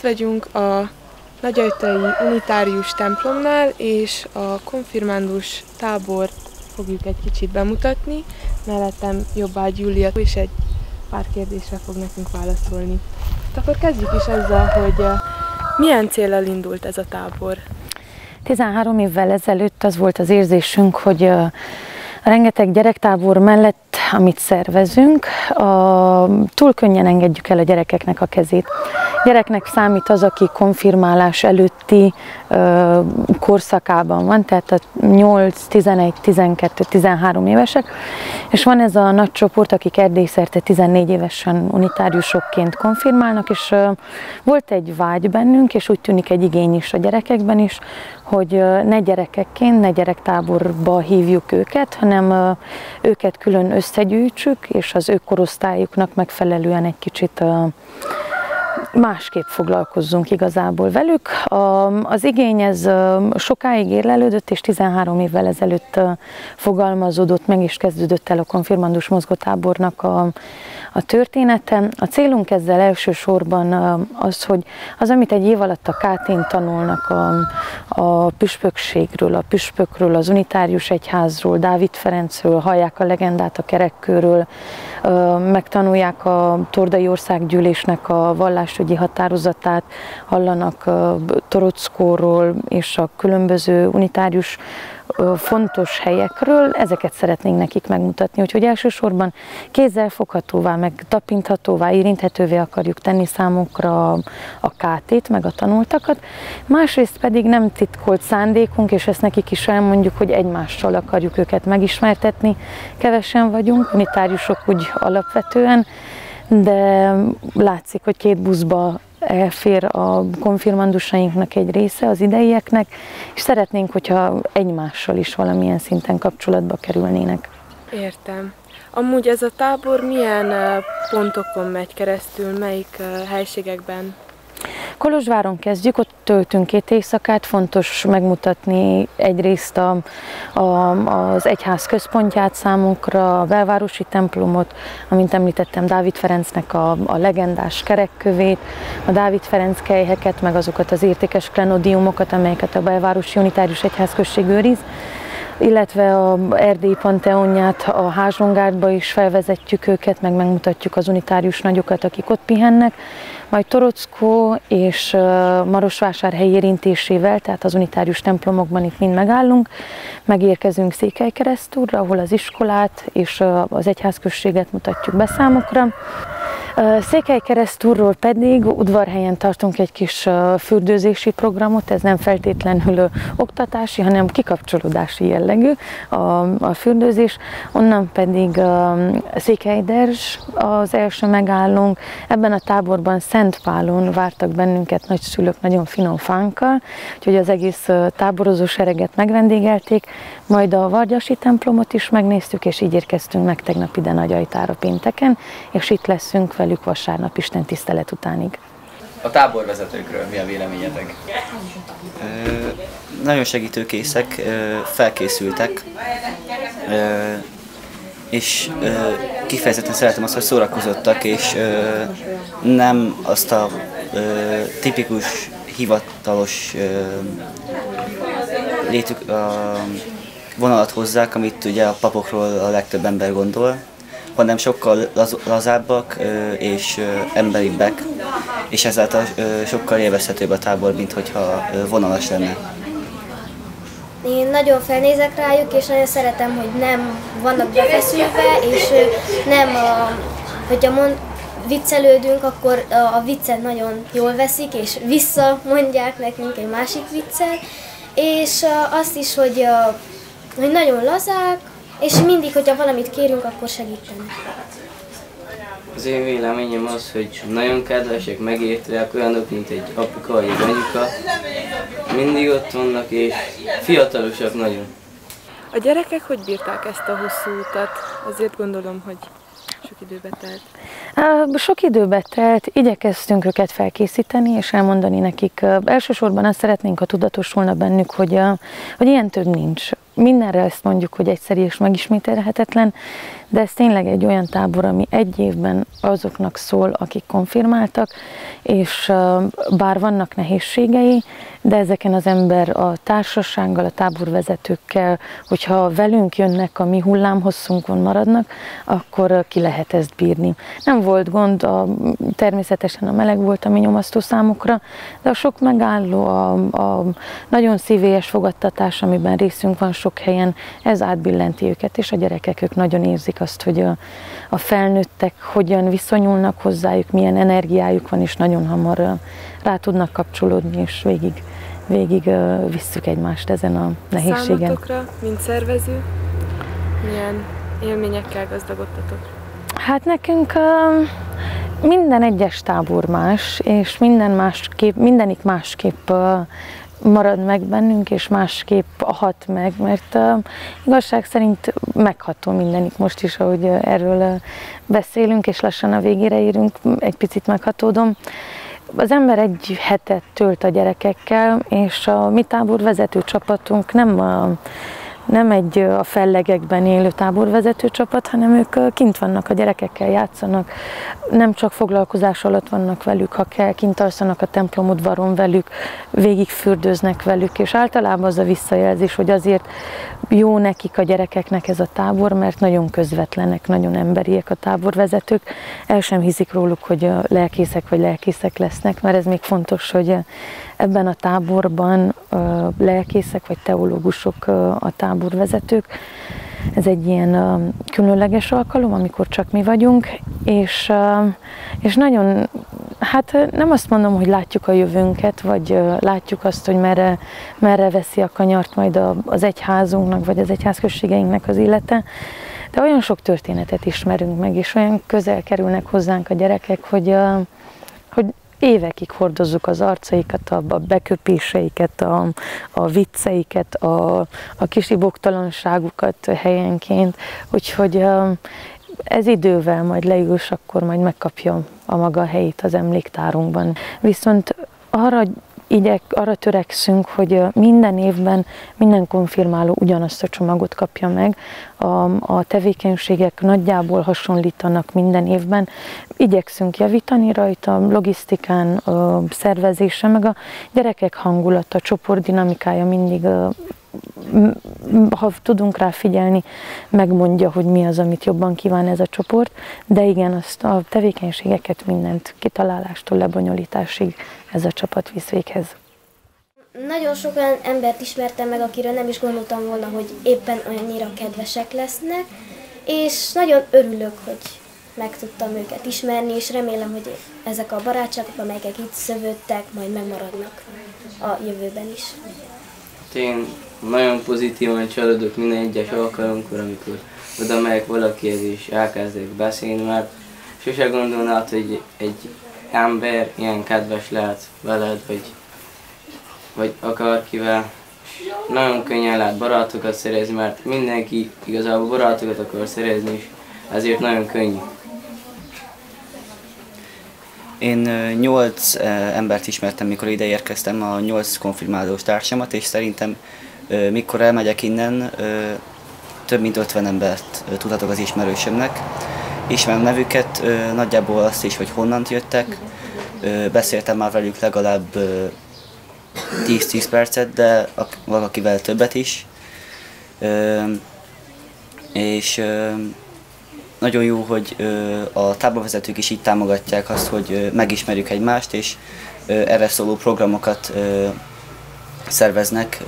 vagyunk a Nagyajtai Unitárius templomnál, és a konfirmándus tábor fogjuk egy kicsit bemutatni. Mellettem Jobbágy Júlia, és egy pár kérdésre fog nekünk válaszolni. Akkor kezdjük is azzal, hogy milyen céllal indult ez a tábor? 13 évvel ezelőtt az volt az érzésünk, hogy a rengeteg gyerektábor mellett, amit szervezünk, túl könnyen engedjük el a gyerekeknek a kezét. Gyereknek számít az, aki konfirmálás előtti korszakában van, tehát a 8, 11, 12, 13 évesek, és van ez a nagy csoport, akik Erdélyszerte 14 évesen unitáriusokként konfirmálnak, és volt egy vágy bennünk, és úgy tűnik egy igény is a gyerekekben is, hogy ne gyerekekként, ne gyerektáborba hívjuk őket, hanem őket külön összegyűjtsük, és az ő korosztályuknak megfelelően egy kicsit másképp foglalkozzunk igazából velük. Az igény ez sokáig érlelődött, és 13 évvel ezelőtt fogalmazódott meg, és kezdődött el a konfirmandus mozgótábornak a története. A célunk ezzel elsősorban az, hogy az, amit egy év alatt a KT-n tanulnak a püspökségről, a püspökről, az unitárius egyházról, Dávid Ferencről, hallják a legendát a kerekkőről, megtanulják a Tordai Országgyűlésnek a vallásügyi határozatát, hallanak Torockóról és a különböző unitárius fontos helyekről, ezeket szeretnénk nekik megmutatni, úgyhogy elsősorban kézzelfoghatóvá, meg tapinthatóvá, érinthetővé akarjuk tenni számukra a KT-t, meg a tanultakat. Másrészt pedig nem titkolt szándékunk, és ezt nekik is elmondjuk, hogy egymással akarjuk őket megismertetni. Kevesen vagyunk, unitáriusok úgy alapvetően, de látszik, hogy 2 buszba elfér a konfirmandusainknak egy része, az ideieknek, és szeretnénk, hogyha egymással is valamilyen szinten kapcsolatba kerülnének. Értem. Amúgy ez a tábor milyen pontokon megy keresztül, melyik helységekben? Kolozsváron kezdjük, ott töltünk 2 éjszakát, fontos megmutatni egyrészt az egyház központját számunkra, a belvárosi templomot, amint említettem, Dávid Ferencnek a legendás kerekkövét, a Dávid Ferenc kelyheket, meg azokat az értékes klenodiumokat, amelyeket a belvárosi unitárius egyházközség őriz, illetve a Erdély Panteonját, a Házsongárba is felvezetjük őket, meg megmutatjuk az unitárius nagyokat, akik ott pihennek, majd Torockó és Marosvásárhely érintésével, tehát az unitárius templomokban itt mind megállunk, megérkezünk Székelykeresztúrra, ahol az iskolát és az egyházközséget mutatjuk be számukra. Székelykeresztúrról pedig Udvarhelyen tartunk egy kis fürdőzési programot, ez nem feltétlenül oktatási, hanem kikapcsolódási jellegű a fürdőzés. Onnan pedig Székelyderzs az első megállónk. Ebben a táborban Szentpálon vártak bennünket nagyszülők nagyon finom fánkkal, úgyhogy az egész táborozó sereget megvendégelték, majd a Vargyasi templomot is megnéztük, és így érkeztünk meg tegnap ide Nagyajtára pénteken, és itt leszünk velük vasárnap istentisztelet utánig. A táborvezetőkről mi a véleményetek? Nagyon segítőkészek, felkészültek, és kifejezetten szeretem azt, hogy szórakozottak, és nem azt a tipikus, hivatalos vonalat hozzák, amit ugye a papokról a legtöbb ember gondol, hanem sokkal lazábbak és emberibbek, és ezáltal sokkal élvezhetőbb a tábor, mint hogyha vonalas lenne. Én nagyon felnézek rájuk, és nagyon szeretem, hogy nem vannak befeszülve, és nem, hogyha viccelődünk, akkor a viccet nagyon jól veszik, és visszamondják nekünk egy másik viccet, és azt is, hogy nagyon lazák, és mindig, hogyha valamit kérünk, akkor segítenek. Az én véleményem az, hogy nagyon kedvesek, megértőek, olyanok, mint egy apuka vagy egy anyuka. Mindig ott vannak, és fiatalosak nagyon. A gyerekek hogy bírták ezt a hosszú utat? Azért gondolom, hogy sok időbe telt. Sok időbe telt, igyekeztünk őket felkészíteni és elmondani nekik. Elsősorban azt szeretnénk, ha tudatosulna bennük, hogy ilyen több nincs. mindenre ezt mondjuk, hogy egyszerű és megismételhetetlen, de ez tényleg egy olyan tábor, ami egy évben azoknak szól, akik konfirmáltak, és bár vannak nehézségei, de ezeken az ember a társasággal, a táborvezetőkkel, hogyha velünk jönnek, a mi hullámhosszunkon maradnak, akkor ki lehet ezt bírni. Nem volt gond, természetesen a meleg volt, ami nyomasztó számukra, de a sok megálló, a nagyon szívélyes fogadtatás, amiben részünk van sok helyen, ez átbillenti őket, és a gyerekek ők nagyon érzik azt, hogy a felnőttek hogyan viszonyulnak hozzájuk, milyen energiájuk van, és nagyon hamar rá tudnak kapcsolódni, és végig visszük egymást ezen a nehézségen. Számotokra, mint szervező, milyen élményekkel gazdagodtatok? Hát nekünk minden egyes tábor más, és mindenik másképp marad meg bennünk, és másképp hat meg, mert igazság szerint megható mindenik most is, ahogy erről beszélünk, és lassan a végére érünk, egy picit meghatódom. Az ember egy hetet tölt a gyerekekkel, és a mi táborvezető csapatunk nem egy a fellegekben élő táborvezető csapat, hanem ők kint vannak a gyerekekkel, játszanak, nem csak foglalkozás alatt vannak velük, ha kell, kint alszanak a templomudvaron velük, végig fürdőznek velük, és általában az a visszajelzés, hogy azért jó nekik, a gyerekeknek ez a tábor, mert nagyon közvetlenek, nagyon emberiek a táborvezetők, el sem hiszik róluk, hogy lelkészek vagy lelkészek lesznek, mert ez még fontos, hogy ebben a táborban lelkészek vagy teológusok a táborvezetők. Ez egy ilyen különleges alkalom, amikor csak mi vagyunk, és nagyon, hát nem azt mondom, hogy látjuk a jövőnket, vagy látjuk azt, hogy merre veszi a kanyart majd az egyházunknak, vagy az egyházközségeinknek az élete, de olyan sok történetet ismerünk meg, és olyan közel kerülnek hozzánk a gyerekek, hogy évekig hordozzuk az arcaikat, a beköpéseiket, a vicceiket, a kisibogtalanságukat helyenként, úgyhogy ez idővel majd leül, és akkor majd megkapja a maga helyét az emléktárunkban. Viszont arra törekszünk, hogy minden évben minden konfirmáló ugyanazt a csomagot kapja meg. A tevékenységek nagyjából hasonlítanak minden évben. Igyekszünk javítani rajta, logisztikán, szervezése, meg a gyerekek hangulata, a csoport dinamikája mindig, ha tudunk rá figyelni, megmondja, hogy mi az, amit jobban kíván ez a csoport, de igen, azt a tevékenységeket mindent kitalálástól lebonyolításig ez a csapat visz véghez. Nagyon sok olyan embert ismertem meg, akiről nem is gondoltam volna, hogy éppen annyira kedvesek lesznek, és nagyon örülök, hogy meg tudtam őket ismerni, és remélem, hogy ezek a barátságok, amelyek itt szövődtek, majd megmaradnak a jövőben is. Én nagyon pozitívan csalódok minden egyes alkalomkor, amikor oda megyek valakihez és elkezdek beszélni, mert sose gondolnád, hogy egy ember ilyen kedves lehet veled, vagy akárkivel. Nagyon könnyen lehet barátokat szerezni, mert mindenki igazából barátokat akar szerezni, és ezért nagyon könnyű. Én 8 embert ismertem, mikor ide érkeztem, a 8 konfirmálós társamat, és szerintem mikor elmegyek innen, több mint 50 embert tudhatok az ismerősömnek. Ismerem nevüket, nagyjából azt is, hogy honnan jöttek, beszéltem már velük legalább 10-10 percet, de valakivel többet is. És nagyon jó, hogy a táborvezetők is így támogatják azt, hogy megismerjük egymást, és erre szóló programokat szerveznek.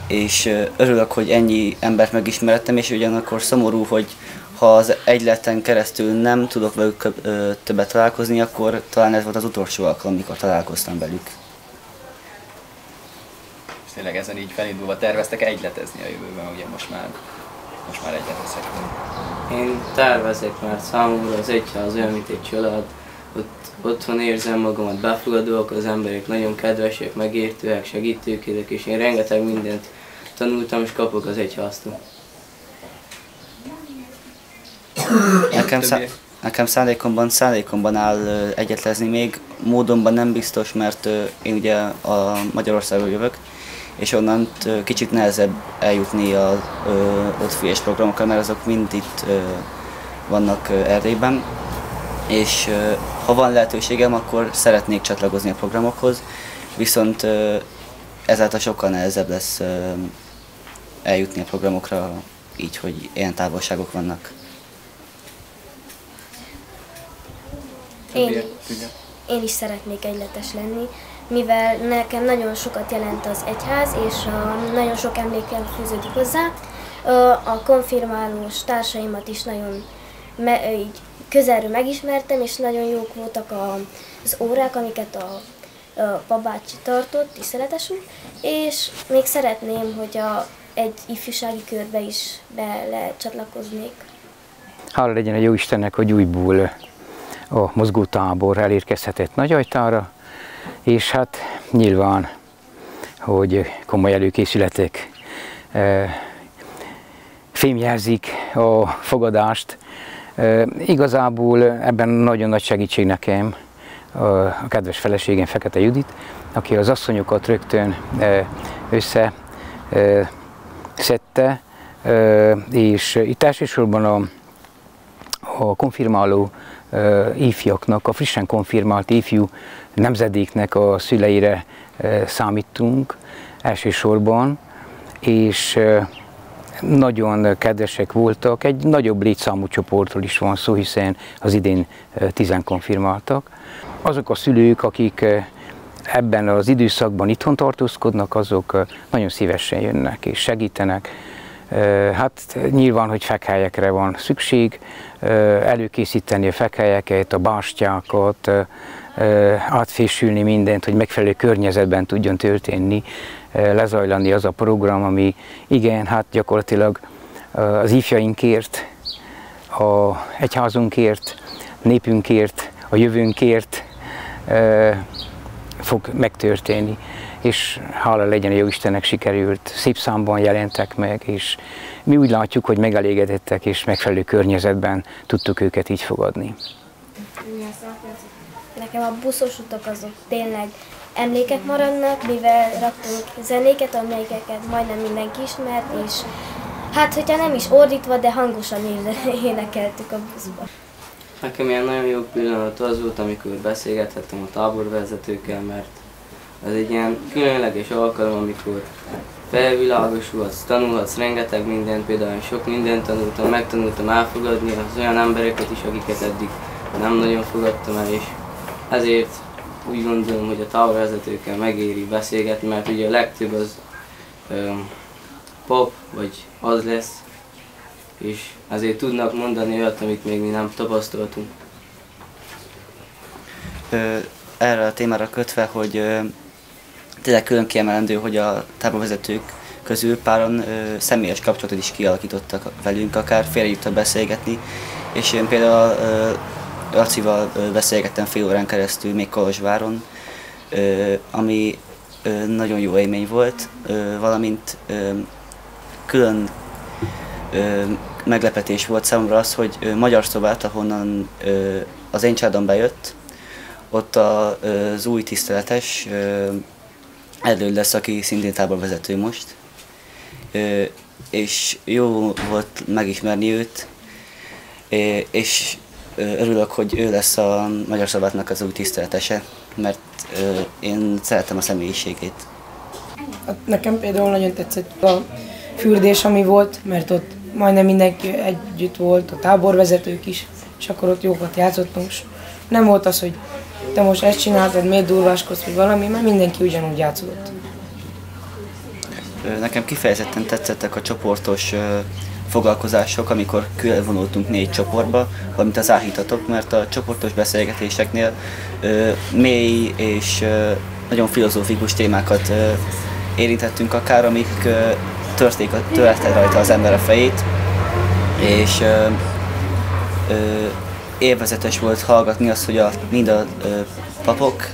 És örülök, hogy ennyi embert megismertem, és ugyanakkor szomorú, hogy ha az egyleten keresztül nem tudok velük többet találkozni, akkor talán ez volt az utolsó alkalom, amikor találkoztam velük. És tényleg ezen így felindulva terveztek egyletezni a jövőben, ugye most már egyletezhetünk. Én tervezek, mert számomra az egyház olyan, mint egy család. Otthon érzem magamat, befogadóak az emberek, nagyon kedvesek, megértőek, segítőkészek, és én rengeteg mindent tanultam és kapok az egyháztól. Nekem szándékomban áll egyetlezni, még módonban nem biztos, mert én ugye a Magyarországról jövök, és onnan kicsit nehezebb eljutni az ottfiés programokra, mert azok mind itt vannak Erdélyben, és ha van lehetőségem, akkor szeretnék csatlakozni a programokhoz, viszont ezáltal sokkal nehezebb lesz eljutni a programokra, így, hogy ilyen távolságok vannak. Én is szeretnék egyletes lenni, mivel nekem nagyon sokat jelent az egyház, és nagyon sok emlékkel fűződik hozzá. A konfirmálós társaimat is nagyon így közelről megismertem, és nagyon jók voltak az órák, amiket a papbácsi tartott, tiszteletesül, és még szeretném, hogy egy ifjúsági körbe is belecsatlakoznék. Hála legyen a Jóistennek, hogy újból a mozgótábor elérkezhetett Nagyajtára, és hát nyilván, hogy komoly előkészületek fémjelzik a fogadást. Igazából ebben nagyon nagy segítség nekem a kedves feleségem, Fekete Judit, aki az asszonyokat rögtön összeszedte, és itt elsősorban a konfirmáló ifjaknak, a frissen konfirmált ifjú nemzedéknek a szüleire számítunk elsősorban, és nagyon kedvesek voltak. Egy nagyobb létszámú csoportról is van szó, hiszen az idén 10 konfirmáltak. Azok a szülők, akik ebben az időszakban itthon tartózkodnak, azok nagyon szívesen jönnek és segítenek. Hát nyilván, hogy fekhelyekre van szükség, előkészíteni a fekhelyeket, a bástyákat, átfésülni mindent, hogy megfelelő környezetben tudjon történni, lezajlani az a program, ami igen, hát gyakorlatilag az ifjainkért, az egyházunkért, népünkért, a jövőnkért fog megtörténni. És hála legyen a Jóistennek, sikerült, szép számban jelentek meg, és mi úgy látjuk, hogy megelégedettek és megfelelő környezetben tudtuk őket így fogadni. Nekem a buszos utak azok tényleg emlékek maradnak, mivel raktunk zenéket, amelyeket majdnem mindenki ismert, és hát hogyha nem is ordítva, de hangosan énekeltük a buszban. Nekem ilyen nagyon jó pillanat az volt, amikor beszélgethettem a táborvezetőkkel, mert ez egy ilyen különleges alkalom, amikor felvilágosulsz, tanulhatsz rengeteg mindent, például sok mindent tanultam, megtanultam elfogadni az olyan embereket is, akiket eddig nem nagyon fogadtam el, és ezért úgy gondolom, hogy a táborvezetőkkel megéri beszélgetni, mert ugye a legtöbb az pap, vagy az lesz, és azért tudnak mondani olyat, amit még mi nem tapasztaltunk. Erre a témára kötve, hogy tényleg külön kiemelendő, hogy a táborvezetők közül páran személyes kapcsolatot is kialakítottak velünk, akár félre jutottak beszélgetni, és én például Lacival beszélgettem fél órán keresztül még Kolozsváron, ami nagyon jó élmény volt, valamint külön meglepetés volt számomra az, hogy Magyar Szobát, ahonnan az én családom bejött, ott az új tiszteletes Erdőd lesz, aki szintén táborvezető most, és jó volt megismerni őt, és örülök, hogy ő lesz a Magyar Szabadnak az új tiszteletese, mert én szeretem a személyiségét. Nekem például nagyon tetszett a fürdés, ami volt, mert ott majdnem mindenki együtt volt, a táborvezetők is, és akkor ott jókat játszottunk. Nem volt az, hogy te most ezt csináltad, miért durváskodsz, vagy valami, mert mindenki ugyanúgy játszott. Nekem kifejezetten tetszettek a csoportos foglalkozások, amikor különvonultunk 4 csoportba, valamint az áhítatok, mert a csoportos beszélgetéseknél mély és nagyon filozófikus témákat érintettünk akár, amik törte rajta az ember a fejét, és élvezetes volt hallgatni azt, hogy mind a papok,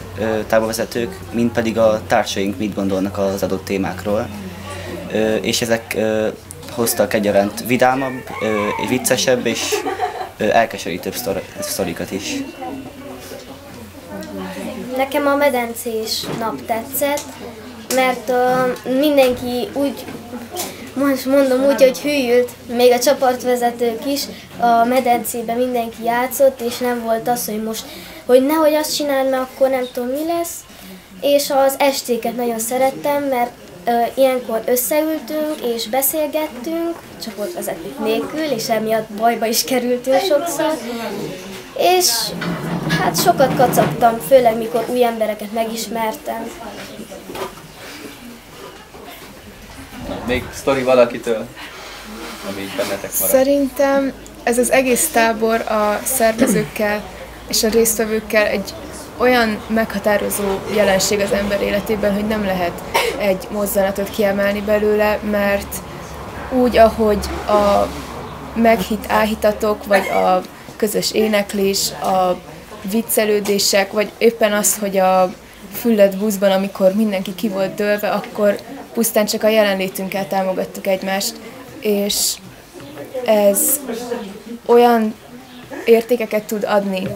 táborvezetők, mind pedig a társaink mit gondolnak az adott témákról, és ezek hoztak egyaránt vidámabb, viccesebb és elkeserítőbb sztorikat is. Nekem a medencés nap tetszett, mert mindenki úgy, most mondom úgy, hogy hűlt, még a csapatvezetők is, a medencében mindenki játszott, és nem volt az, hogy most, hogy nehogy azt csináld, mert akkor nem tudom mi lesz. És az estéket nagyon szerettem, mert ilyenkor összeültünk és beszélgettünk, csapatvezetők nélkül, és emiatt bajba is kerültünk sokszor. És hát sokat kacagtam, főleg mikor új embereket megismertem. Még sztori valakitől, ami így bennetek maradt? Szerintem ez az egész tábor a szervezőkkel és a résztvevőkkel egy olyan meghatározó jelenség az ember életében, hogy nem lehet egy mozzanatot kiemelni belőle, mert úgy, ahogy a meghitt áhítatok, vagy a közös éneklés, a viccelődések, vagy éppen az, hogy a füllet buszban, amikor mindenki ki volt dőlve, akkor pusztán csak a jelenlétünkkel támogattuk egymást, és ez olyan értékeket tud adni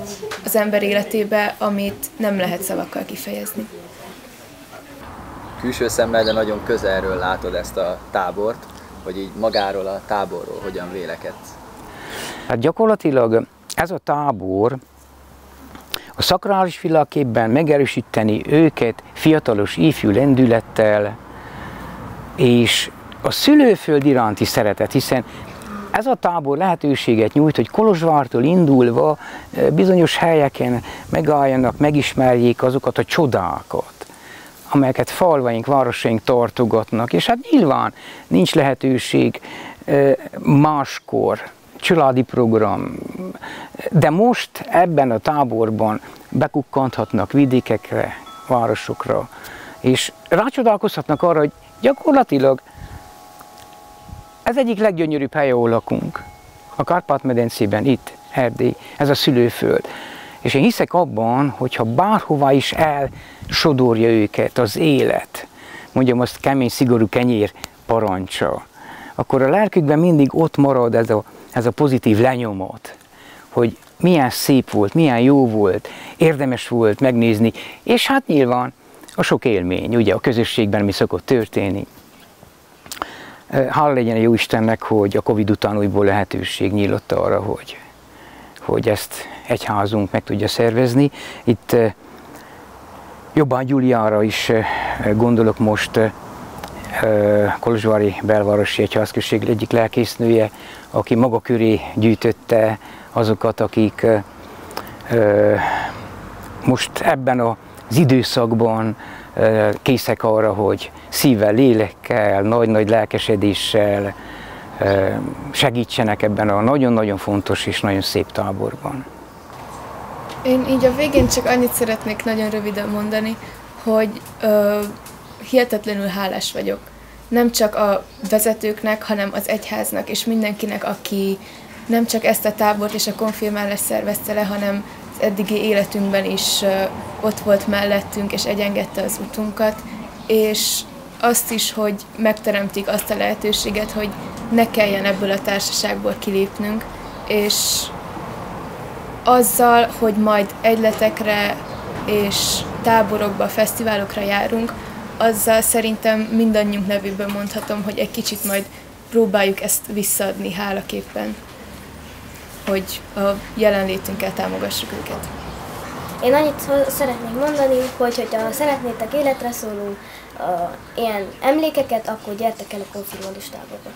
az ember életébe, amit nem lehet szavakkal kifejezni. Külső szemmel, de nagyon közelről látod ezt a tábort, hogy így magáról a táborról hogyan vélekedsz? Hát gyakorlatilag ez a tábor a szakrális világképben megerősíteni őket fiatalos ifjú lendülettel, és a szülőföld iránti szeretet, hiszen ez a tábor lehetőséget nyújt, hogy Kolozsvártól indulva bizonyos helyeken megálljanak, megismerjék azokat a csodákat, amelyeket falvaink, városaink tartogatnak, és hát nyilván nincs lehetőség máskor, családi program, de most ebben a táborban bekukkanthatnak vidékekre, városokra, és rácsodálkozhatnak arra, hogy gyakorlatilag ez egyik leggyönyörűbb hely, ahol lakunk. A Kárpát-medencében, itt, Erdély, ez a szülőföld. És én hiszek abban, hogyha bárhová is elsodorja őket az élet, mondjam azt kemény, szigorú kenyér parancsa, akkor a lelkükben mindig ott marad ez a pozitív lenyomat, hogy milyen szép volt, milyen jó volt, érdemes volt megnézni, és hát nyilván a sok élmény, ugye a közösségben mi szokott történni. Hála legyen a Jóistennek, hogy a Covid után újból lehetőség nyílt arra, hogy ezt egyházunk meg tudja szervezni. Itt Jobbágy Gyuliára is gondolok most, kolozsvári belvárosi egyházközség egyik lelkésznője, aki maga köré gyűjtötte azokat, akik most ebben az időszakban készek arra, hogy szívvel, lélekkel, nagy-nagy lelkesedéssel segítsenek ebben a nagyon-nagyon fontos és nagyon szép táborban. Én így a végén csak annyit szeretnék nagyon röviden mondani, hogy hihetetlenül hálás vagyok. Nem csak a vezetőknek, hanem az egyháznak és mindenkinek, aki nem csak ezt a tábort és a konfirmálást szervezte le, hanem az eddigi életünkben is ott volt mellettünk és egyengedte az utunkat, és azt is, hogy megteremtik azt a lehetőséget, hogy ne kelljen ebből a társaságból kilépnünk, és azzal, hogy majd egyletekre és táborokba, fesztiválokra járunk, azzal szerintem mindannyiunk nevében mondhatom, hogy egy kicsit majd próbáljuk ezt visszaadni hálaképpen, hogy a jelenlétünkkel támogassuk őket. Én annyit szeretnék mondani, hogy ha szeretnétek életre szóló ilyen emlékeket, akkor gyertek el a konfirmandus táborba.